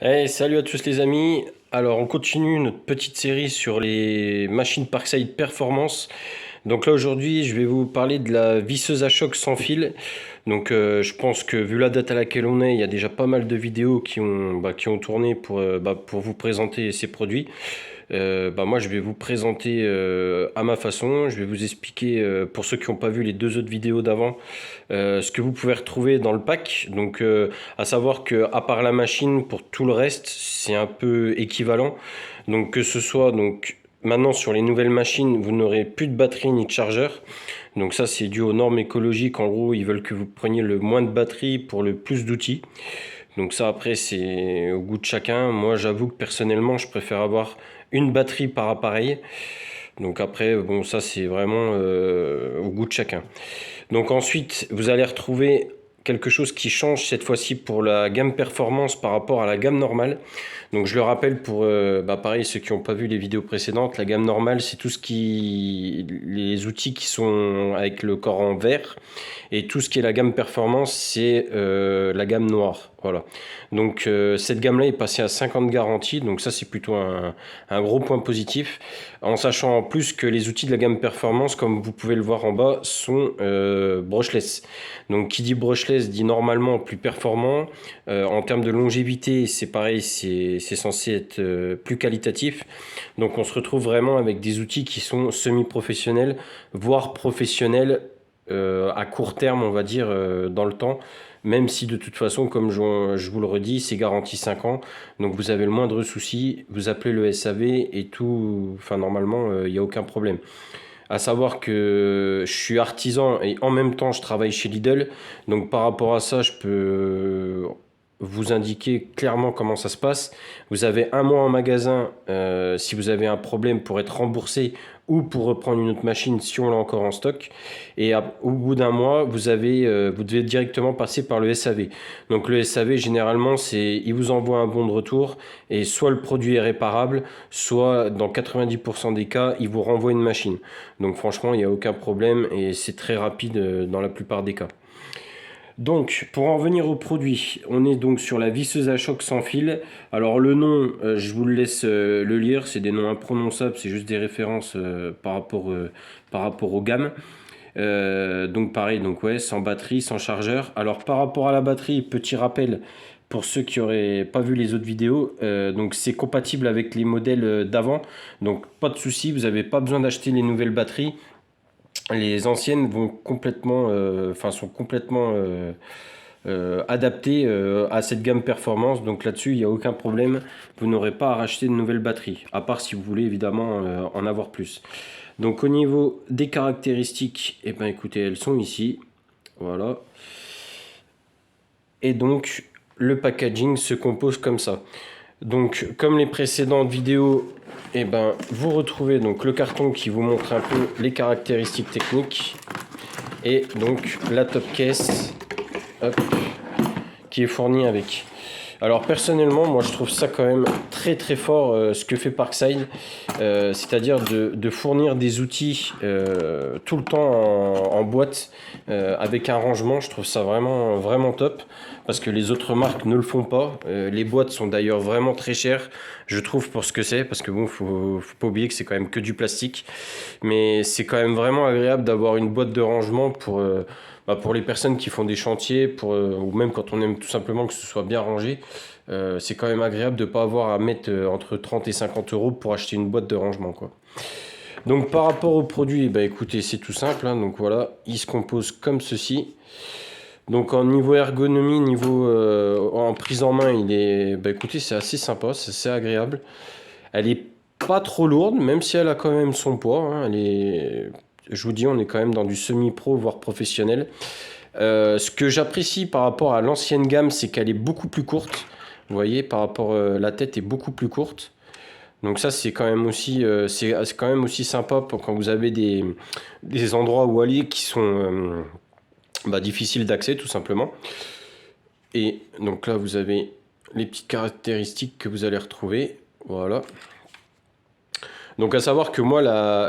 Hey, salut à tous les amis. Alors, on continue notre petite série sur les machines Parkside Performance. Donc là, aujourd'hui, je vais vous parler de la visseuse à choc sans fil. Donc, je pense que vu la date à laquelle on est, il y a déjà pas mal de vidéos qui ont tourné pour vous présenter ces produits. Moi, je vais vous présenter à ma façon. Je vais vous expliquer, pour ceux qui n'ont pas vu les deux autres vidéos d'avant, ce que vous pouvez retrouver dans le pack. Donc, à savoir que à part la machine, pour tout le reste, c'est un peu équivalent. Donc, que ce soit donc maintenant sur les nouvelles machines, vous n'aurez plus de batterie ni de chargeur. Donc ça, c'est dû aux normes écologiques. En gros, ils veulent que vous preniez le moins de batterie pour le plus d'outils. Donc ça, après, c'est au goût de chacun. Moi, j'avoue que personnellement, je préfère avoir une batterie par appareil. Donc après, bon, ça, c'est vraiment au goût de chacun. Donc ensuite, vous allez retrouver quelque chose qui change cette fois-ci pour la gamme performance par rapport à la gamme normale. Donc je le rappelle pour pareil ceux qui n'ont pas vu les vidéos précédentes, la gamme normale c'est tout ce qui les outils qui sont avec le corps en vert, et tout ce qui est la gamme performance c'est la gamme noire. Voilà. Donc cette gamme-là est passée à 50 garanties, donc ça c'est plutôt un gros point positif, en sachant en plus que les outils de la gamme performance, comme vous pouvez le voir en bas, sont brushless. Donc qui dit brushless dit normalement plus performant. En termes de longévité, c'est pareil, c'est censé être plus qualitatif. Donc on se retrouve vraiment avec des outils qui sont semi-professionnels, voire professionnels à court terme, on va dire, dans le temps. Même si de toute façon, comme je vous le redis, c'est garanti 5 ans. Donc vous avez le moindre souci, vous appelez le SAV et tout, enfin normalement, il n'y a aucun problème. À savoir que je suis artisan et en même temps je travaille chez Lidl. Donc par rapport à ça, je peux vous indiquer clairement comment ça se passe. Vous avez un mois en magasin si vous avez un problème pour être remboursé ou pour reprendre une autre machine si on l'a encore en stock. Et au bout d'un mois, vous devez directement passer par le SAV. Donc le SAV, généralement, il vous envoie un bon de retour et soit le produit est réparable, soit dans 90% des cas, il vous renvoie une machine. Donc franchement, il n'y a aucun problème et c'est très rapide dans la plupart des cas. Donc, pour en venir au produit, on est donc sur la visseuse à choc sans fil. Alors le nom, je vous le laisse le lire, c'est des noms imprononçables, c'est juste des références par rapport aux gammes. Donc pareil, donc ouais, sans batterie, sans chargeur. Alors par rapport à la batterie, petit rappel pour ceux qui n'auraient pas vu les autres vidéos, donc c'est compatible avec les modèles d'avant, donc pas de souci, vous n'avez pas besoin d'acheter les nouvelles batteries. Les anciennes vont complètement, sont complètement adaptées à cette gamme performance. Donc là-dessus, il n'y a aucun problème. Vous n'aurez pas à racheter de nouvelles batteries, à part si vous voulez évidemment en avoir plus. Donc au niveau des caractéristiques, eh ben, écoutez, elles sont ici. Voilà. Et donc le packaging se compose comme ça. Donc comme les précédentes vidéos, eh ben, vous retrouvez donc le carton qui vous montre un peu les caractéristiques techniques. Et donc la top case, hop, qui est fournie avec. Alors personnellement, moi je trouve ça quand même très très fort ce que fait Parkside, c'est-à-dire de fournir des outils tout le temps en boîte avec un rangement. Je trouve ça vraiment vraiment top parce que les autres marques ne le font pas. Les boîtes sont d'ailleurs vraiment très chères, je trouve, pour ce que c'est, parce que bon, faut pas oublier que c'est quand même que du plastique, mais c'est quand même vraiment agréable d'avoir une boîte de rangement pour les personnes qui font des chantiers, ou même quand on aime tout simplement que ce soit bien rangé. C'est quand même agréable de ne pas avoir à mettre entre 30 et 50 euros pour acheter une boîte de rangement, quoi. Donc par rapport au produit, bah, écoutez, c'est tout simple, hein. Donc voilà, il se compose comme ceci. Donc en niveau ergonomie, en prise en main, écoutez, c'est assez sympa, c'est assez agréable. Elle est pas trop lourde, même si elle a quand même son poids, hein. Je vous dis, on est quand même dans du semi-pro, voire professionnel. Ce que j'apprécie par rapport à l'ancienne gamme, c'est qu'elle est beaucoup plus courte. Vous voyez, la tête est beaucoup plus courte. Donc ça, c'est quand même aussi, c'est quand même aussi sympa pour quand vous avez des endroits où aller qui sont difficiles d'accès, tout simplement. Et donc là, vous avez les petites caractéristiques que vous allez retrouver. Voilà. Donc à savoir que moi,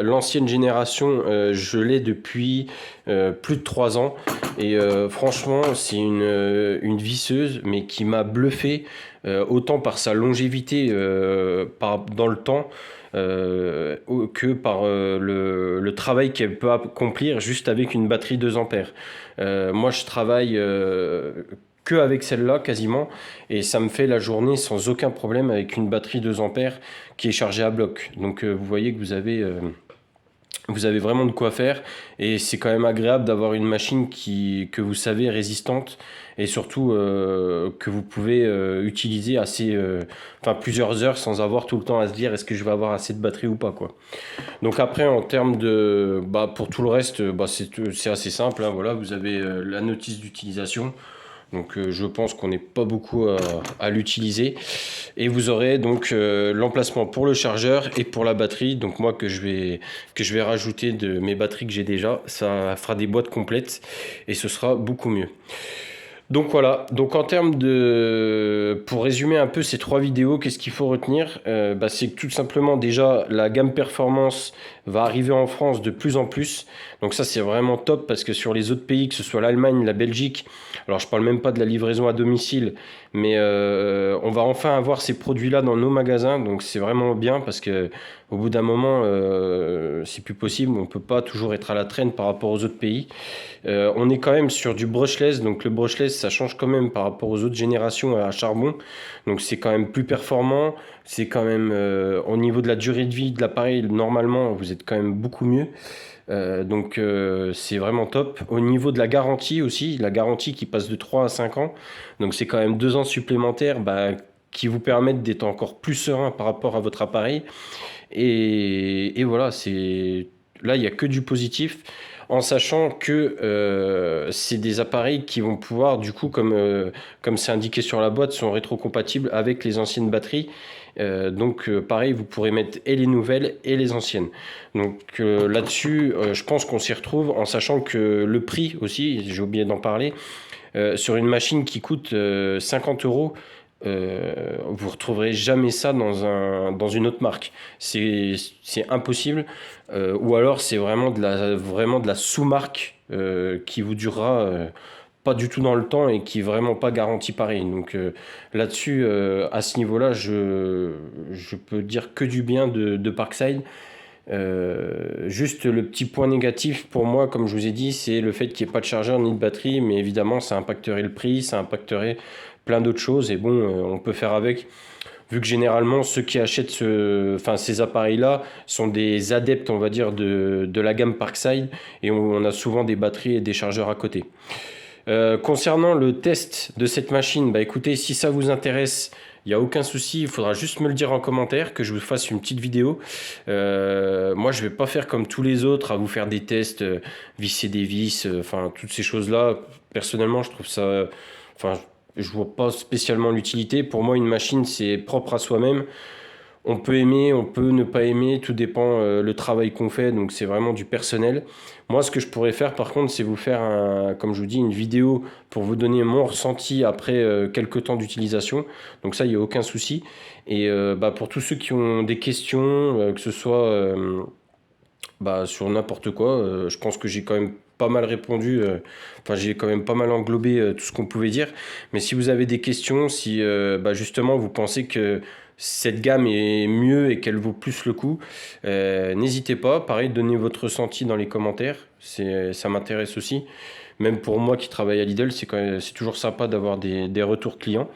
l'ancienne génération, je l'ai depuis plus de 3 ans. Et franchement, c'est une visseuse, mais qui m'a bluffé, autant par sa longévité dans le temps, que par le travail qu'elle peut accomplir juste avec une batterie 2 ampères. Moi, je travaille que avec celle-là quasiment, et ça me fait la journée sans aucun problème avec une batterie 2 ampères qui est chargée à bloc. Donc vous voyez que vous avez vraiment de quoi faire, et c'est quand même agréable d'avoir une machine que vous savez résistante, et surtout que vous pouvez utiliser enfin plusieurs heures sans avoir tout le temps à se dire est-ce que je vais avoir assez de batterie ou pas, quoi. Donc après, en termes pour tout le reste, c'est assez simple, hein, voilà, vous avez la notice d'utilisation. Donc je pense qu'on n'est pas beaucoup à l'utiliser. Et vous aurez donc l'emplacement pour le chargeur et pour la batterie. Donc moi que je vais rajouter de mes batteries que j'ai déjà. Ça fera des boîtes complètes et ce sera beaucoup mieux. Donc voilà, donc en termes pour résumer un peu ces 3 vidéos, qu'est-ce qu'il faut retenir? C'est que tout simplement déjà la gamme performance va arriver en France de plus en plus. Donc ça c'est vraiment top, parce que sur les autres pays, que ce soit l'Allemagne, la Belgique, alors je parle même pas de la livraison à domicile, mais on va enfin avoir ces produits-là dans nos magasins. Donc c'est vraiment bien, parce que au bout d'un moment, c'est plus possible, on peut pas toujours être à la traîne par rapport aux autres pays. On est quand même sur du brushless, donc le brushless ça change quand même par rapport aux autres générations à charbon, donc c'est quand même plus performant, c'est quand même au niveau de la durée de vie de l'appareil, normalement vous êtes quand même beaucoup mieux. C'est vraiment top. Au niveau de la garantie aussi, la garantie qui passe de 3 à 5 ans, donc c'est quand même 2 ans supplémentaires, qui vous permettent d'être encore plus serein par rapport à votre appareil. Et voilà, là il n'y a que du positif, en sachant que c'est des appareils qui vont pouvoir, du coup, comme c'est indiqué sur la boîte, sont rétrocompatibles avec les anciennes batteries. Pareil, vous pourrez mettre et les nouvelles et les anciennes. Donc là-dessus, je pense qu'on s'y retrouve, en sachant que le prix aussi, j'ai oublié d'en parler, sur une machine qui coûte 50 euros, vous retrouverez jamais ça dans une autre marque. C'est impossible. Ou alors c'est vraiment de la sous-marque qui vous durera pas du tout dans le temps, et qui est vraiment pas garantie pareil. Donc là-dessus, à ce niveau-là, je peux dire que du bien de Parkside. Juste le petit point négatif pour moi, comme je vous ai dit, c'est le fait qu'il n'y ait pas de chargeur ni de batterie, mais évidemment ça impacterait le prix, ça impacterait plein d'autres choses, et bon, on peut faire avec, vu que généralement ceux qui achètent ces appareils-là sont des adeptes, on va dire, de la gamme Parkside, et on a souvent des batteries et des chargeurs à côté. Concernant le test de cette machine, écoutez, si ça vous intéresse, il n'y a aucun souci, il faudra juste me le dire en commentaire, que je vous fasse une petite vidéo. Moi, je ne vais pas faire comme tous les autres, à vous faire des tests, visser des vis, toutes ces choses-là. Personnellement, je trouve ça... Enfin, je vois pas spécialement l'utilité. Pour moi, une machine, c'est propre à soi-même. On peut aimer, on peut ne pas aimer, tout dépend le travail qu'on fait, donc c'est vraiment du personnel. Moi, ce que je pourrais faire par contre, c'est vous faire, comme je vous dis, une vidéo pour vous donner mon ressenti après quelques temps d'utilisation. Donc ça, il n'y a aucun souci. Et pour tous ceux qui ont des questions, que ce soit sur n'importe quoi, je pense que j'ai quand même pas mal répondu, j'ai quand même pas mal englobé tout ce qu'on pouvait dire. Mais si vous avez des questions, si justement vous pensez que cette gamme est mieux et qu'elle vaut plus le coup, n'hésitez pas. Pareil, donnez votre ressenti dans les commentaires, ça m'intéresse aussi. Même pour moi qui travaille à Lidl, c'est toujours sympa d'avoir des retours clients.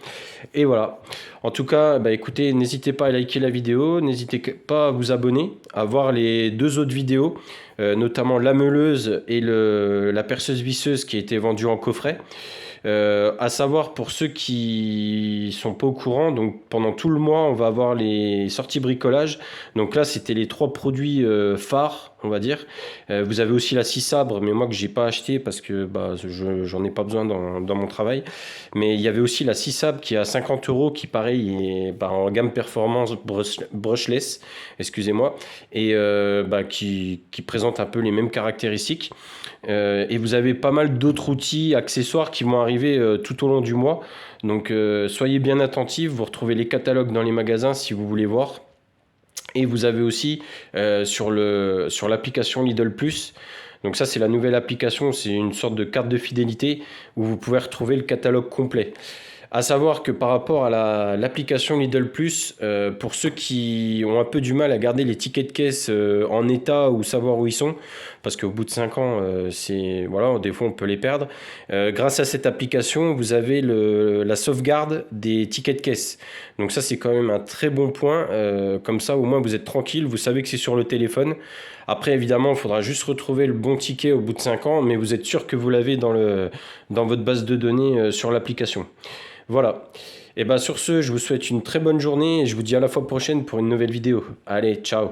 Et voilà. En tout cas, écoutez, n'hésitez pas à liker la vidéo, n'hésitez pas à vous abonner, à voir les 2 autres vidéos, notamment la meuleuse et la perceuse visseuse qui a été vendue en coffret. À savoir, pour ceux qui sont pas au courant, donc pendant tout le mois, on va avoir les sorties bricolage. Donc là, c'était les 3 produits phares, on va dire. Vous avez aussi la scie sabre, mais moi que j'ai pas acheté parce que j'en ai pas besoin dans mon travail. Mais il y avait aussi la scie sabre qui est à 50 euros, qui pareil est en gamme performance brushless, excusez-moi, et qui présente un peu les mêmes caractéristiques. Et vous avez pas mal d'autres outils, accessoires qui vont arriver tout au long du mois. Donc soyez bien attentifs, vous retrouvez les catalogues dans les magasins si vous voulez voir. Et vous avez aussi sur l'application Lidl Plus Donc ça, c'est la nouvelle application, c'est une sorte de carte de fidélité où vous pouvez retrouver le catalogue complet. À savoir que par rapport à l'application Lidl Plus, pour ceux qui ont un peu du mal à garder les tickets de caisse en état ou savoir où ils sont, parce qu'au bout de 5 ans, voilà, des fois on peut les perdre, grâce à cette application, vous avez la sauvegarde des tickets de caisse. Donc ça, c'est quand même un très bon point. Comme ça, au moins, vous êtes tranquille, vous savez que c'est sur le téléphone. Après, évidemment, il faudra juste retrouver le bon ticket au bout de 5 ans, mais vous êtes sûr que vous l'avez dans votre base de données sur l'application. Voilà. Et bien sur ce, je vous souhaite une très bonne journée et je vous dis à la fois prochaine pour une nouvelle vidéo. Allez, ciao!